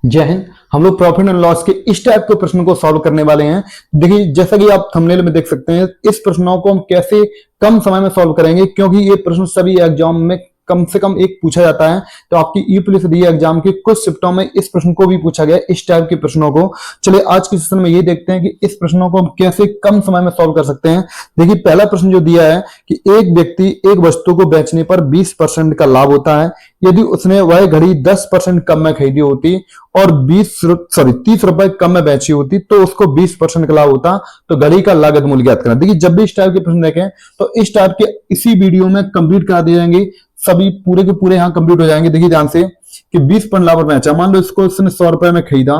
जय हिंद। हम लोग प्रॉफिट एंड लॉस के इस टाइप के प्रश्न को सॉल्व करने वाले हैं। देखिए, जैसा कि आप थंबनेल में देख सकते हैं, इस प्रश्नों को हम कैसे कम समय में सॉल्व करेंगे, क्योंकि ये प्रश्न सभी एग्जाम में कम से कम एक पूछा जाता है। तो आपकी यूपीएससी दी एग्जाम के कुछ शिफ्टों में इस प्रश्न को भी पूछा गया, इस टाइप के प्रश्नों को। चलिए आज के सेशन में ये देखते हैं कि इस प्रश्नों को हम कैसे कम समय में सॉल्व कर सकते हैं। देखिए, पहला प्रश्न जो दिया है कि एक व्यक्ति एक वस्तु को बेचने पर 20% का लाभ होता है। यदि उसने वह घड़ी 10% कम में खरीदी होती और 30 रुपए कम में बेची होती तो उसको 20% का लाभ होता। तो घड़ी का लागत मूल्य ज्ञात करना। देखिए, जब भी इस टाइप के प्रश्न देखें तो इस टाइप के इसी वीडियो में कंप्लीट करा दिए जाएंगे, सभी पूरे के पूरे यहां कंप्लीट हो जाएंगे। देखिए ध्यान से कि 20% लाभ पर बेचा, मान लो इसको इसने 100 रुपए में खरीदा,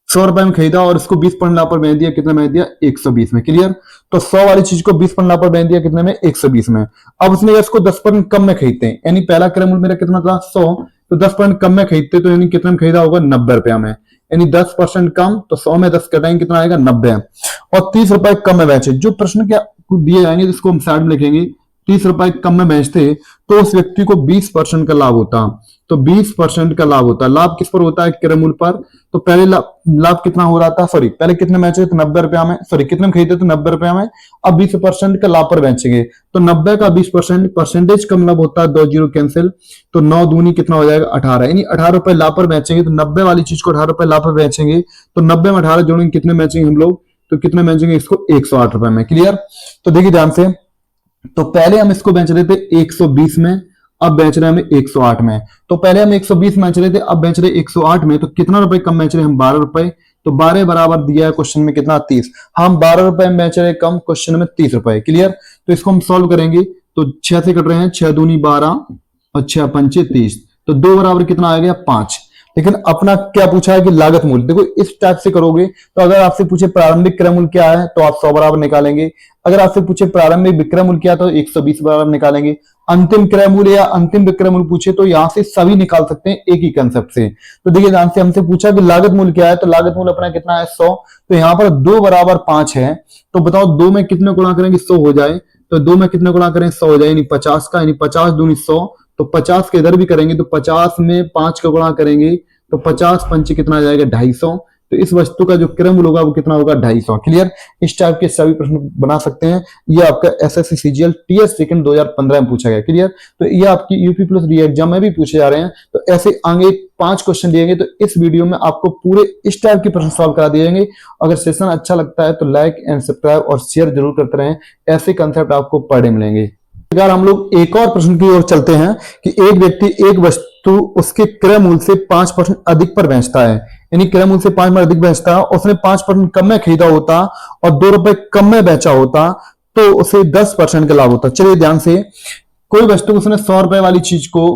100 रुपए में खरीदा और इसको 20% लाभ पर बेच दिया, कितने में दिया? 120 में। क्लियर? तो 100 वाली चीज को 20% लाभ पर बेच दिया, कितने में? 120 में। अब उसने इसको 10% कम में खरीदते हैं, यानी पहला क्रय मूल्य मेरा कितना था? 100, तो 10% कम में खरीदते तो यानी कितने में खरीदा होगा? 90 रुपया में। यानी 10% कम, तो 100 में 10 कटाएंगे, कितना आएगा? 90। और 30 रुपए कम में बेचे, जो प्रश्न क्या दिए जाएंगे जिसको हम साइड में लिखेंगे, 30 रुपए कम में बेचते तो उस व्यक्ति को 20% का लाभ होता। तो 20% का लाभ होता। लाभ किस पर होता है? क्रय मूल्य पर। तो पहले लाभ कितना हो रहा था? सॉरी, पहले कितने में बेचे? तो 90 रुपया में। सॉरी, कितने में खरीदे? तो 90 रुपया में। अब 20% का लाभ पर बेचेंगे तो 90 का 20%, परसेंटेज का मतलब होता है 2 जीरो कैंसिल, तो 9 दूनी कितना हो जाएगा? 18। यानी 18 रुपए लाभ पर बेचेंगे, तो 90 वाली चीज को 18 रुपए लाभ पर बेचेंगे तो 90 में 18 जोड़ेंगे, कितने बेचेंगे हम लोग? तो कितने बेचेंगे इसको? 108 रुपए में। क्लियर? तो देखिए ध्यान से, तो पहले हम इसको बेच रहे थे 120 में, अब बेच रहे हैं हमें 108 में। तो पहले हम 120 में बेच रहे थे, अब बेच रहे 108 में। तो कितना रुपए कम बेच रहे हैं हम? 12 रुपए। तो 12 बराबर दिया है क्वेश्चन में कितना? 30। हम 12 रुपए में बेच रहे कम, क्वेश्चन में 30 रुपए। क्लियर? तो इसको हम सॉल्व करेंगे तो 6 से कट रहे हैं, 6 दूनी 12 और 6 पंचे 30। तो 2 बराबर कितना आ गया? 5। लेकिन अपना क्या पूछा है कि लागत मूल्य। देखो, इस टाइप से करोगे तो अगर आपसे पूछे प्रारंभिक क्रय मूल्य क्या है तो आप 100 बराबर निकालेंगे। अगर आपसे पूछे प्रारंभिक विक्रय मूल्य क्या तो 120 बराबर निकालेंगे। अंतिम क्रय मूल्य या अंतिम विक्रय मूल्य पूछे तो यहां से सभी निकाल सकते हैं एक ही कंसेप्ट से। तो देखिए ध्यान से, हमसे पूछा कि लागत मूल्य क्या है, तो लागत मूल्य अपना कितना है? 100। तो यहां पर 2 बराबर 5 है। तो बताओ 2 में कितने गुणा करेंगे? 100 हो जाए। तो 2 में कितने गुणा करें? 100 हो जाए, यानी 50 का, यानी 50 दूनी 100। तो 50 के इधर भी करेंगे तो 50 में 5 का गुणा करेंगे तो 50 पंचे कितना आ जाएगा? 250। तो इस वस्तु का जो क्रय मूल्य होगा वो कितना होगा? 250। क्लियर? इस टाइप के सभी प्रश्न बना सकते हैं। ये आपका एसएससी सीजीएल टीएस सेकंड 2015 में पूछा गया। क्लियर? तो ये आपकी यूपी प्लस री एग्जाम में भी पूछे जा रहे हैं। तो ऐसे आगे 5 क्वेश्चन दिएंगे, तो इस वीडियो में आपको पूरे इस टाइप के प्रश्न सॉल्व करा दिए जाएंगे। अगर सेशन अच्छा लगता है तो लाइक एंड सब्सक्राइब और शेयर जरूर करते रहें। ऐसे कंसेप्ट आपको पर डे मिलेंगे। अगर हम लोग एक और प्रश्न की ओर चलते हैं कि एक व्यक्ति एक वस्तु उसके क्रय मूल्य से 5% अधिक पर बेचता है, यानी क्रय मूल्य से 5% अधिक बेचता है, उसने 5% कम में खरीदा होता और 2 रुपए कम में बेचा होता तो उसे 10% का लाभ होता। चलिए ध्यान से, कोई वस्तु उसने 100 रुपए वाली चीज को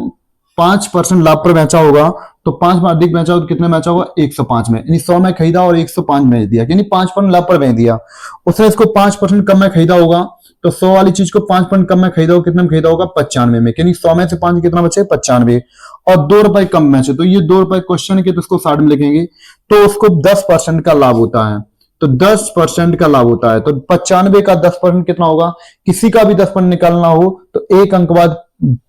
5% लाभ पर बेचा होगा, तो 5 में अधिक बेचा हो तो कितने बेचा होगा? 105 में। यानी 100 में खरीदा और 105 में बेच दिया, यानी 5% लाभ पर बेच दिया। उसने इसको 5% कम में खरीदा होगा, तो 100 वाली चीज को 5% कम में खरीदा होगा, कितने में खरीदा होगा? 95 में। यानी 100 में से 5 कितना बचे? 95। और 2 रुपए कम बेचे, तो ये 2 रुपए क्वेश्चन के, तो इसको साइड में लिखेंगे। तो उसको 10% का लाभ होता है। तो 10% का लाभ होता है। तो 95 का 10% कितना होगा? किसी का भी 10% निकालना हो तो एक अंक बाद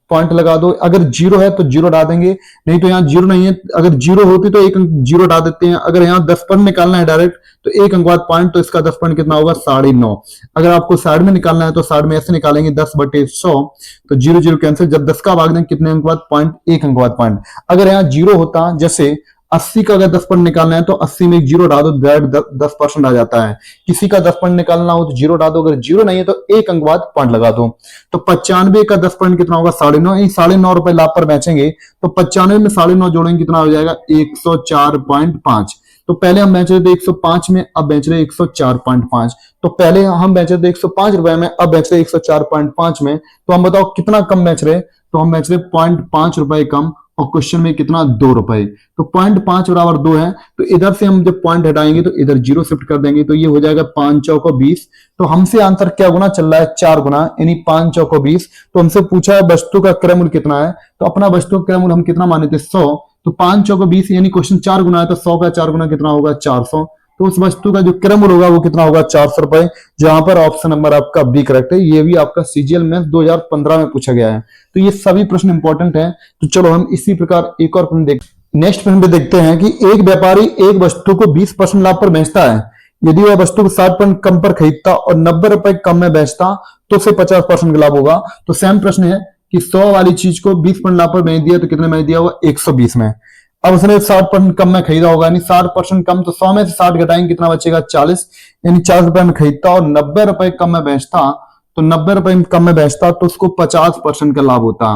पॉइंट लगा दो। अगर 0 है तो 0 डाल देंगे, नहीं तो यहाँ 0 नहीं है। अगर 0 होती तो एक अंक 0 डाल देते हैं। अगर यहाँ 10% निकालना है डायरेक्ट तो एक अंक बाद पॉइंट, तो इसका 10% कितना होगा? 9.5। अगर आपको साइड में निकालना है तो साइड में ऐसे निकालेंगे 10/100, तो 0 0 कैंसिल। जब 10 का भाग दें कितने अंक बाद? पॉइंट, एक अंक बाद पॉइंट। अगर यहाँ 0 होता, जैसे 80 का अगर 10% निकालना है तो 80 में 0 डाल दो, 10% आ जाता है। किसी का 10% निकालना हो तो 0 डाल दो, अगर 0 नहीं है तो एक अंक बाद पॉइंट लगा दो। तो 95 का 10% कितना होगा? 9.5। 9.5 रुपए लाभ पर बेचेंगे तो 95 में 9.5 जोड़ेंगे, कितना हो जाएगा? 104.5। तो पहले हम बेच रहे थे 105 में, अब बेच रहे 104.5। तो पहले हम बेच रहे थे 105 रुपए में, अब बेच रहे 104.5 में। तो हम बताओ कितना कम बेच रहे? तो हम बेच रहे 0.5 रुपए कम, और क्वेश्चन में कितना? 2 रुपए। तो 0.5 बराबर 2 है। तो इधर से हम जब पॉइंट हटाएंगे तो इधर 0 शिफ्ट कर देंगे, तो ये हो जाएगा 5 चौको 20। तो हमसे आंसर क्या गुना चल रहा है? 4 गुना, यानी 5 चौको 20। तो हमसे पूछा है वस्तु का क्रय मूल्य कितना है, तो अपना वस्तु का क्रय मूल्य हम कितना माने थे? 100। तो 5 चौको 20, यानी क्वेश्चन 4 गुना है, तो 100 का 4 गुना कितना होगा? 400। तो उस वस्तु का जो क्रय मूल्य होगा वो कितना होगा? 400 रुपए। जहां पर ऑप्शन नंबर आपका बी करेक्ट है। ये भी आपका सीजीएल में 2015 में पूछा गया है। तो ये सभी प्रश्न इंपॉर्टेंट है। तो चलो हम इसी प्रकार एक और प्रश्न देख नेक्स्ट प्रश्न पे देखते हैं कि एक व्यापारी एक वस्तु को 20% लाभ पर बेचता है। यदि वह वस्तु को 60% कम पर खरीदता और 90 रुपए कम में बेचता तो उसे 50% का लाभ होगा। तो सेम प्रश्न है कि 100 वाली चीज को 20% लाभ पर बेच दिया तो कितने में दिया हुआ, 120 में। अब उसने 60% कम में खरीदा होगा, यानी 60% कम, तो 100 में से 60 घटाएंगे कितना बचेगा, 40, यानी 40 रुपए में खरीदता और 90 रुपए कम में बेचता, तो 90 रुपए कम में बेचता तो उसको 50% का लाभ होता।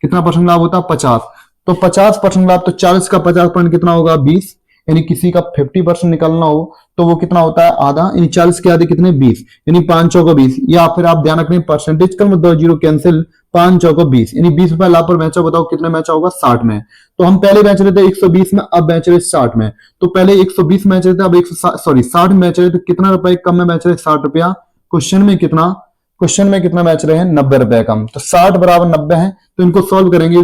कितना परसेंट लाभ होता, 50। तो 50% लाभ, तो 40 का 50% कितना होगा, 20, यानी किसी का 50% निकालना हो तो वो कितना होता है, आधा, यानी 40 के आधे कितने, 20, यानी 5 चौको 20। या फिर आप ध्यान रखना परसेंटेज कर, 2 जीरो कैंसिल, 5 चौको 20, यानी 20 रुपए लाभ पर बेचा, बताओ कितने बेचा होगा, 60 में। तो हम पहले बेच रहे थे 120 में, अब बेच रहे 60 में। तो पहले 120 में बेच रहे थे, अब 60 में बेच रहे थे, कितना रुपए कम में बेच रहे, 60 रुपया। क्वेश्चन में कितना बेच रहे हैं, 90 रुपए कम। तो 60 बराबर 90 है, तो इनको सॉल्व करेंगे,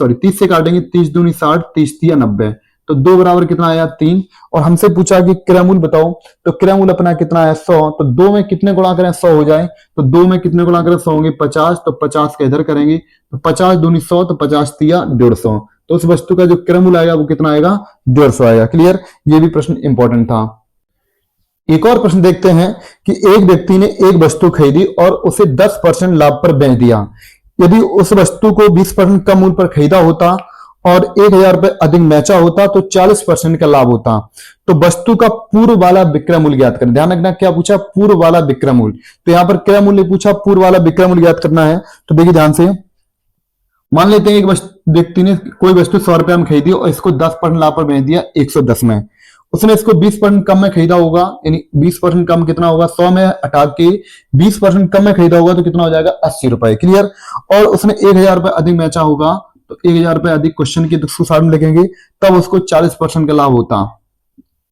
30 से काटेंगे, 30 दूनी 60, 30 दिया 90, तो 2 बराबर कितना आया, 3। और हमसे पूछा कि क्रयमूल्य बताओ, तो क्रयमूल्य अपना कितना है, 100। तो 2 में कितने गुणा करें, 100 हो जाए, तो 2 में कितने गुणा करें, 100 होंगे 50, तो 50 का इधर करेंगे, तो 50 दूनी 100, तो 50 दिया 150। तो उस वस्तु का जो क्रयमूल्य आएगा वो कितना आएगा, 150 आएगा। क्लियर, ये भी प्रश्न इंपॉर्टेंट था। एक और प्रश्न देखते हैं कि एक व्यक्ति ने एक वस्तु खरीदी और उसे 10% लाभ पर बेच दिया। यदि उस वस्तु को 20% कम मूल्य पर खरीदा होता और 1000 रुपए अधिक बेचा होता तो 40% का लाभ होता। तो वस्तु का पूर्व वाला विक्रय मूल्य ज्ञात करें। ध्यान रखना, क्या पूछा, पूर्व वाला विक्रय मूल्य। तो यहां पर क्रय मूल्य पूछा, पूर्व वाला विक्रय मूल्य ज्ञात करना है। तो देखिए ध्यान से, मान लेते हैं एक व्यक्ति ने कोई वस्तु 100 रुपए में खरीदी और इसको 10% लाभ पर बेच दिया 110 में। उसने इसको 20% कम में खरीदा होगा, यानी 20% कम कितना होगा, 100 में हटा के 20% कम में खरीदा होगा तो कितना हो जाएगा, 80 रुपए। क्लियर। और उसने 1000 रुपए अधिक बेचा होगा, तो 1000 रुपए अधिक क्वेश्चन की तो साइड में लिखेंगे, तब उसको 40% का लाभ होता।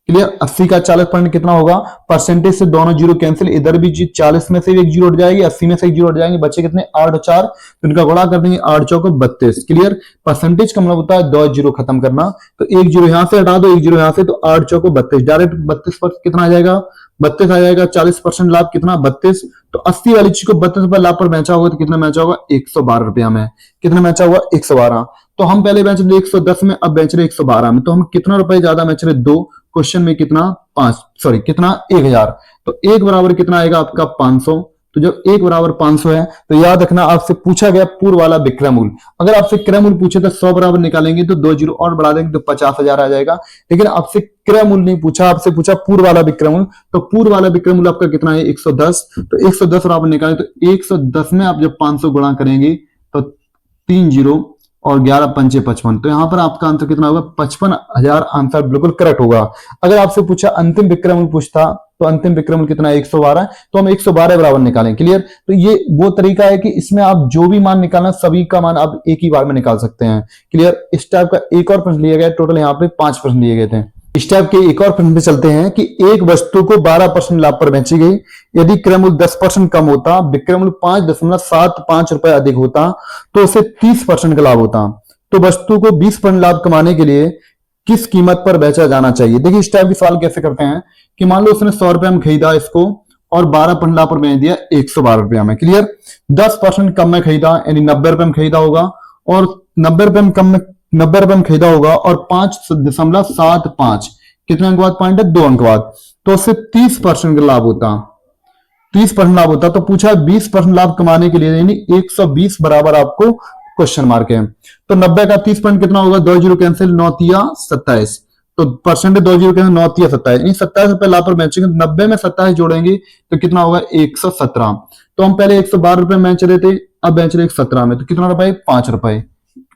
क्लियर। 80 का 40% कितना होगा, परसेंटेज से दोनों जीरो कैंसिल, इधर भी 40 में से एक जीरो हट जाएगी, 80 में से एक जीरो हट जाएंगे, बच्चे कितने, 8 और 4, तो इनका गुणा कर देंगे, 8 चौको 32। क्लियर। परसेंटेज का मतलब होता है 2 जीरो खत्म करना, तो एक जीरो यहां से हटा दो, एक जीरो यहां से, तो 8 चौको 32, डायरेक्ट 32 पर कितना आ जाएगा, 32 आ जाएगा। 40% लाभ कितना, 32। तो 80 वाली चीज को 32 रुपए लाभ पर बेचा होगा तो कितना बेचा होगा, 112 रुपया में। कितना बेचा हुआ, 112। तो हम पहले बेच रहे 110 में, अब बेच रहे 112 में, तो हम कितना रुपए ज्यादा बेच रहे, 2। क्वेश्चन में कितना, 5, सॉरी कितना, 1000। तो 1 बराबर कितना आएगा आपका, 500। तो जब 1 बराबर 500 है तो याद रखना आपसे पूछा गया पूर्व वाला विक्रय मूल्य। अगर आपसे क्रय मूल्य पूछे तो 100 बराबर निकालेंगे तो 2 जीरो और बढ़ा देंगे तो 50,000 आ जाएगा। लेकिन आपसे क्रय मूल्य नहीं पूछा, आपसे पूछा पूर्व वाला विक्रय मूल्य। तो पूर्व वाला विक्रय मूल्य आपका कितना है, 110। तो 110 बराबर निकालें तो 110 में आप जब 500 गुणा करेंगे तो 3 जीरो और 11 पंचे 55, तो यहां पर आपका आंसर कितना होगा, 55,000 आंसर बिल्कुल करेक्ट होगा। अगर आपसे पूछा अंतिम विक्रय मूल्य पूछता तो अंतिम विक्रय मूल्य कितना है, 112, तो हम 112 बराबर निकालें। क्लियर। तो ये वो तरीका है कि इसमें आप जो भी मान निकालना, सभी का मान आप एक ही बार में निकाल सकते हैं। क्लियर। इस टाइप का एक और प्रश्न लिया गया, टोटल यहाँ पे 5 प्रश्न लिए गए थे। इस टाइप के एक और प्रश्न पे चलते हैं कि एक वस्तु को 12% लाभ पर बेची गई। यदि क्रय मूल्य 10% कम होता, विक्रय मूल्य 5.75 रुपए अधिक होता तो उसे 30% का लाभ होता। तो वस्तु को 20% लाभ कमाने के लिए किस कीमत पर बेचा जाना चाहिए। देखिए इस टाइप के सवाल कैसे करते हैं कि मान लो उसने 100 रुपए में खरीदा इसको और 12% लाभ पर बेच दिया 112 रुपया में। क्लियर। 10% कम में खरीदा, यानी 90 रुपए में खरीदा होगा, और 90 रुपए में कम में 90 रुपए में खरीदा होगा और 5.75, कितने अंक बाद पॉइंट है, 2 अंक बाद, तो उससे 30% का लाभ होता। 30% लाभ होता। तो पूछा 20% लाभ कमाने के लिए, यानी 120 बराबर आपको क्वेश्चन मार्क है। तो 90 का 30% कितना होगा, 2 जीरो कैंसिल, 9 तिया 27, तो परसेंटेज 2 जीरो कैंसिल, 9 तिया 27, यानी 27 रुपए लाभ पर बेचेंगे, 90 में 27 जोड़ेंगे तो कितना होगा, 117। तो हम पहले 112 रुपए बेच रहे थे, अब बेच रहे 17 में, तो कितना रुपए, 5 रुपए।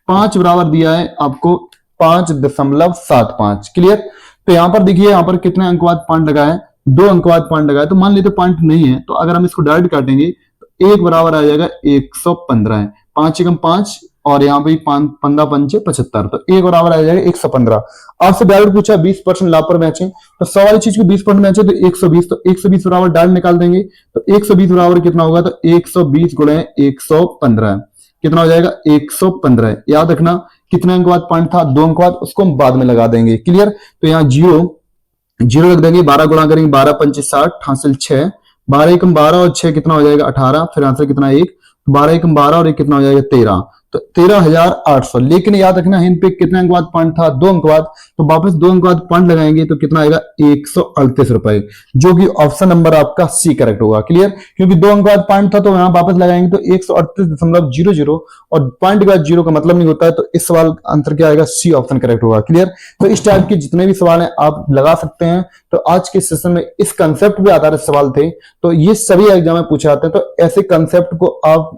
5 बराबर दिया है आपको 5.75। क्लियर। तो यहां पर देखिए, यहां पर कितने अंक बाद पॉइंट लगा है, 2 अंक बाद पॉइंट लगा है। तो मान लेते पॉइंट नहीं है, तो अगर हम इसको डायरेक्ट काटेंगे तो 1 बराबर आ जाएगा 115 है, 5 एकम 5 और यहाँ पे 15 पंचे 75, तो 1 बराबर आ जाएगा 115। आपसे डायरेक्ट पूछा 20% लाभ पर बेचें, तो 100 वाली चीज को 20% बेचें तो 120, तो 120 बराबर डायरेक्ट निकाल देंगे, तो 120 बराबर कितना होगा, तो 120 गुणे 115, कितना हो जाएगा, 115। याद रखना कितने अंक बाद पॉइंट था, 2 अंक बाद, उसको हम बाद में लगा देंगे। क्लियर। तो यहाँ जीरो रख देंगे, 12 गुणा करेंगे, 12 पंचे 60, हासिल 6, 12 एकम 12 और 6 कितना हो जाएगा, 18, फिर आंसर कितना 1, 12 एकम 12 और 1 कितना हो जाएगा, 13, तो 13,800। लेकिन याद रखना इन पे कितना अंक बाद पॉइंट था, 2 अंक बाद, तो वापस 2 अंक बाद पॉइंट लगाएंगे तो कितना आएगा 138 रुपए, जो कि ऑप्शन नंबर आपका सी करेक्ट होगा। क्लियर, क्योंकि 2 अंक बाद पॉइंट था तो यहां वापस लगाएंगे तो 138.00 और पॉइंट के बाद जीरो का मतलब नहीं होता है, तो इस सवाल का आंसर क्या आएगा, सी ऑप्शन करेक्ट होगा। क्लियर, तो इस टाइप के जितने भी सवाल हैं आप लगा सकते हैं। तो आज के सेशन में इस कंसेप्ट पे आधारित सवाल थे, तो ये सभी एग्जाम में पूछे जाते हैं। तो ऐसे कंसेप्ट को आप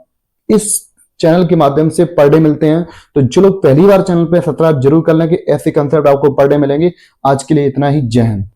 इस चैनल के माध्यम से पर डे मिलते हैं। तो जो लोग पहली बार चैनल पे सब्सक्राइब जरूर कर लें कि ऐसे कंसेप्ट आपको पर डे मिलेंगे। आज के लिए इतना ही, जय हिंद।